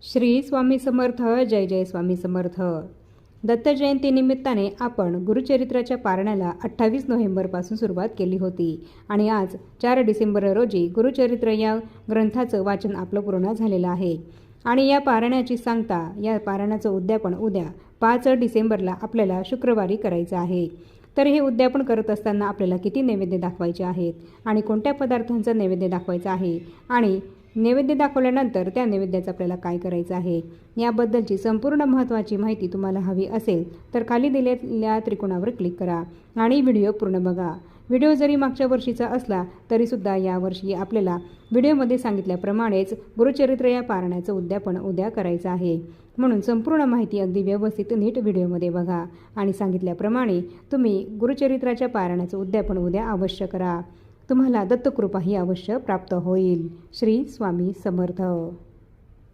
श्री स्वामी समर्थ. जय जय स्वामी समर्थ. दत्त जयंतीनिमित्ताने आपण गुरुचरित्राच्या पारण्याला 28 नोव्हेंबरपासून सुरुवात केली होती आणि आज 4 डिसेंबर रोजी गुरुचरित्र या ग्रंथाचं वाचन आपलं पूर्ण झालेलं आहे. आणि या पारायणाची सांगता, या पारायणाचं उद्यापन उद्या 5 डिसेंबरला आपल्याला शुक्रवारी करायचं आहे. तर हे उद्यापन करत असताना आपल्याला किती नैवेद्य दाखवायचे आहेत आणि कोणत्या पदार्थांचा नैवेद्य दाखवायचा आहे आणि नैवेद्य दाखवल्यानंतर त्या नैवेद्याचं आपल्याला काय करायचं आहे याबद्दलची संपूर्ण महत्त्वाची माहिती तुम्हाला हवी असेल तर खाली दिलेल्या त्रिकोणावर क्लिक करा आणि व्हिडिओ पूर्ण बघा. व्हिडिओ जरी मागच्या वर्षीचा असला तरीसुद्धा यावर्षी आपल्याला व्हिडिओमध्ये सांगितल्याप्रमाणेच गुरुचरित्र या पारायणाचं उद्यापन उद्या करायचं आहे. म्हणून संपूर्ण माहिती अगदी व्यवस्थित नीट व्हिडिओमध्ये बघा आणि सांगितल्याप्रमाणे तुम्ही गुरुचरित्राच्या पारायणाचं उद्यापन उद्या अवश्य करा. तुम्हाला दत्तकृपाही अवश्य प्राप्त होईल. श्री स्वामी समर्थ.